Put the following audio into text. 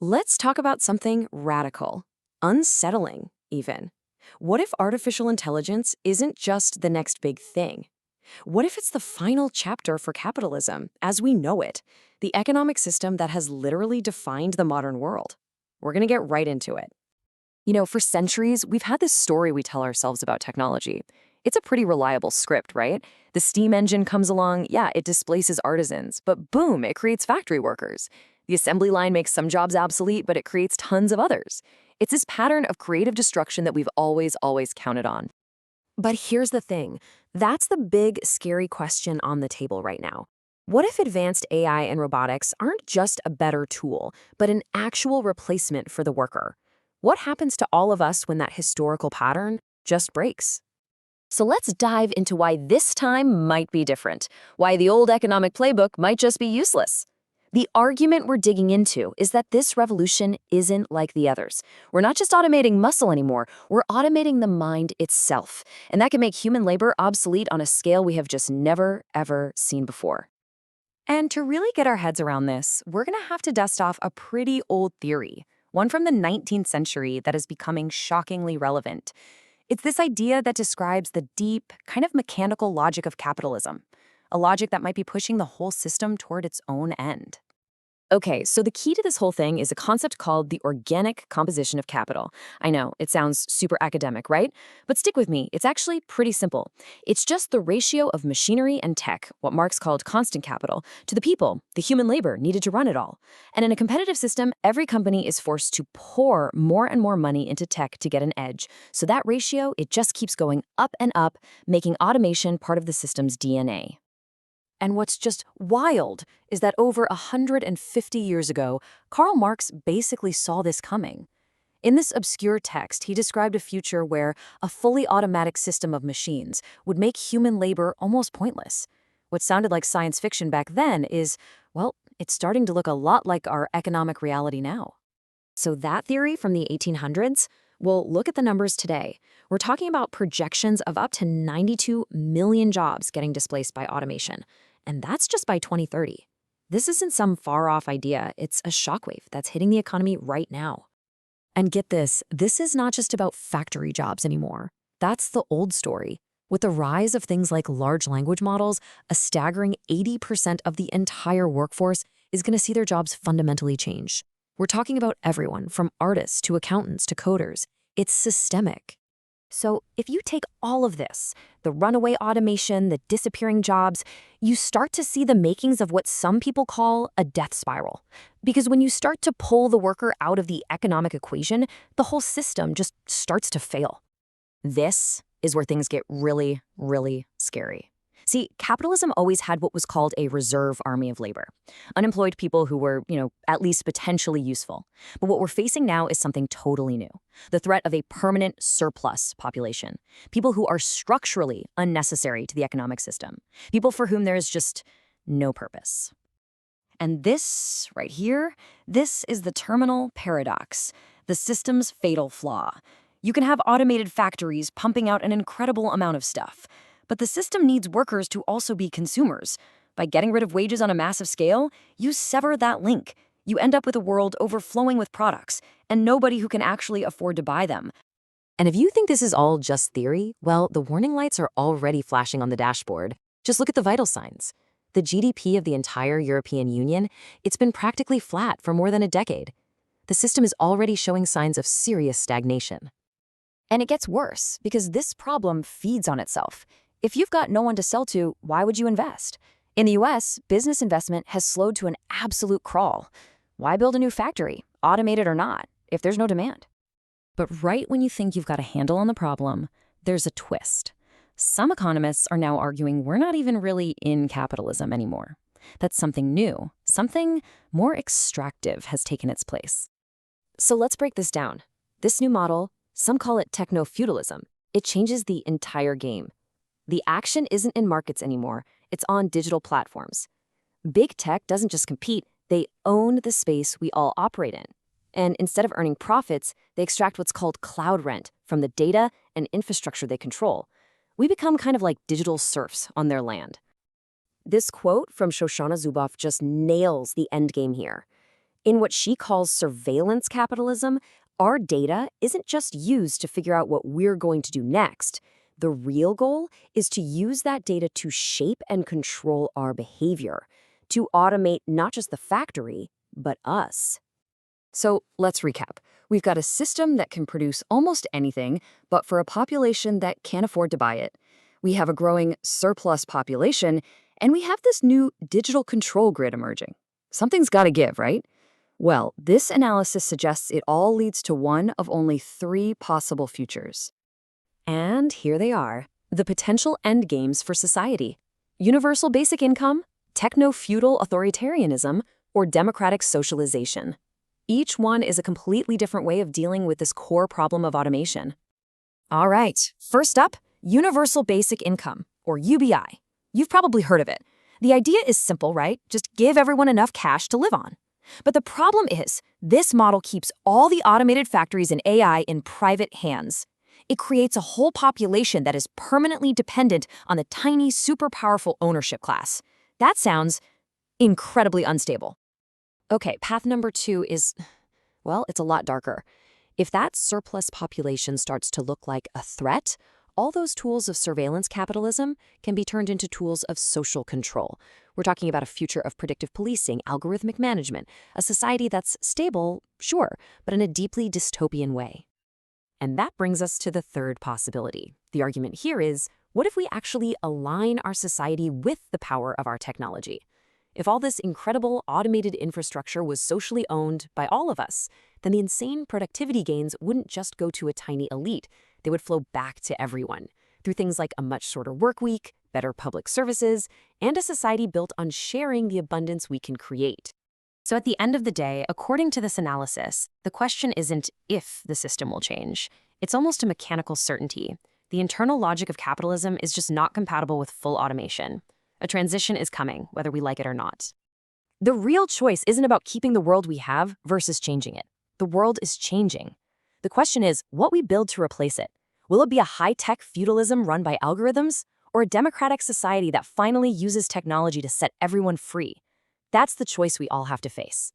Let's talk about something radical, unsettling, even. What if artificial intelligence isn't just the next big thing? What if it's the final chapter for capitalism, as we know it, the economic system that has literally defined the modern world? We're going to get right into it. For centuries, we've had this story we tell ourselves about technology. It's a pretty reliable script, right? The steam engine comes along, yeah, it displaces artisans, but boom, it creates factory workers. The assembly line makes some jobs obsolete, but it creates tons of others. It's this pattern of creative destruction that we've always counted on. But here's the thing. That's the big, scary question on the table right now. What if advanced AI and robotics aren't just a better tool, but an actual replacement for the worker? What happens to all of us when that historical pattern just breaks? So let's dive into why this time might be different, why the old economic playbook might just be useless. The argument we're digging into is that this revolution isn't like the others. We're not just automating muscle anymore, we're automating the mind itself. And that can make human labor obsolete on a scale we have just never, ever seen before. And to really get our heads around this, we're going to have to dust off a pretty old theory, one from the 19th century that is becoming shockingly relevant. It's this idea that describes the deep, kind of mechanical logic of capitalism, a logic that might be pushing the whole system toward its own end. Okay, so the key to this whole thing is a concept called the organic composition of capital. I know, it sounds super academic, right? But stick with me, it's actually pretty simple. It's just the ratio of machinery and tech, what Marx called constant capital, to the people, the human labor needed to run it all. And in a competitive system, every company is forced to pour more and more money into tech to get an edge. So that ratio, it just keeps going up and up, making automation part of the system's DNA. And what's just wild is that over 150 years ago, Karl Marx basically saw this coming. In this obscure text, he described a future where a fully automatic system of machines would make human labor almost pointless. What sounded like science fiction back then is, well, it's starting to look a lot like our economic reality now. So that theory from the 1800s? Well, look at the numbers today. We're talking about projections of up to 92 million jobs getting displaced by automation. And that's just by 2030. This isn't some far-off idea, it's a shockwave that's hitting the economy right now. And get this is not just about factory jobs anymore. That's the old story. With the rise of things like large language models, a staggering 80% of the entire workforce is going to see their jobs fundamentally change. We're talking about everyone, from artists to accountants to coders. It's systemic. So if you take all of this, the runaway automation, the disappearing jobs, you start to see the makings of what some people call a death spiral. Because when you start to pull the worker out of the economic equation, the whole system just starts to fail. This is where things get really, really scary. See, capitalism always had what was called a reserve army of labor. Unemployed people who were, at least potentially useful. But what we're facing now is something totally new. The threat of a permanent surplus population. People who are structurally unnecessary to the economic system. People for whom there is just no purpose. And this, right here, this is the terminal paradox. The system's fatal flaw. You can have automated factories pumping out an incredible amount of stuff. But the system needs workers to also be consumers. By getting rid of wages on a massive scale, you sever that link. You end up with a world overflowing with products, and nobody who can actually afford to buy them. And if you think this is all just theory, well, the warning lights are already flashing on the dashboard. Just look at the vital signs. The GDP of the entire European Union, it's been practically flat for more than a decade. The system is already showing signs of serious stagnation. And it gets worse, because this problem feeds on itself. If you've got no one to sell to, why would you invest? In the US, business investment has slowed to an absolute crawl. Why build a new factory, automated or not, if there's no demand? But right when you think you've got a handle on the problem, there's a twist. Some economists are now arguing we're not even really in capitalism anymore. That something new, something more extractive has taken its place. So let's break this down. This new model, some call it techno-feudalism. It changes the entire game. The action isn't in markets anymore, it's on digital platforms. Big tech doesn't just compete, they own the space we all operate in. And instead of earning profits, they extract what's called cloud rent from the data and infrastructure they control. We become kind of like digital serfs on their land. This quote from Shoshana Zuboff just nails the endgame here. In what she calls surveillance capitalism, our data isn't just used to figure out what we're going to do next. The real goal is to use that data to shape and control our behavior, to automate not just the factory, but us. So let's recap. We've got a system that can produce almost anything, but for a population that can't afford to buy it. We have a growing surplus population, and we have this new digital control grid emerging. Something's got to give, right? Well, this analysis suggests it all leads to one of only three possible futures. And here they are, the potential endgames for society. Universal basic income, techno-feudal authoritarianism, or democratic socialization. Each one is a completely different way of dealing with this core problem of automation. All right, first up, universal basic income, or UBI. You've probably heard of it. The idea is simple, right? Just give everyone enough cash to live on. But the problem is, this model keeps all the automated factories and AI in private hands. It creates a whole population that is permanently dependent on the tiny, super powerful ownership class. That sounds incredibly unstable. Okay, path number 2 is, well, it's a lot darker. If that surplus population starts to look like a threat, all those tools of surveillance capitalism can be turned into tools of social control. We're talking about a future of predictive policing, algorithmic management, a society that's stable, sure, but in a deeply dystopian way. And that brings us to the third possibility. The argument here is, what if we actually align our society with the power of our technology? If all this incredible automated infrastructure was socially owned by all of us, then the insane productivity gains wouldn't just go to a tiny elite. They would flow back to everyone through things like a much shorter work week, better public services, and a society built on sharing the abundance we can create. So at the end of the day, according to this analysis, the question isn't if the system will change. It's almost a mechanical certainty. The internal logic of capitalism is just not compatible with full automation. A transition is coming, whether we like it or not. The real choice isn't about keeping the world we have versus changing it. The world is changing. The question is, what we build to replace it. Will it be a high-tech feudalism run by algorithms, or a democratic society that finally uses technology to set everyone free? That's the choice we all have to face.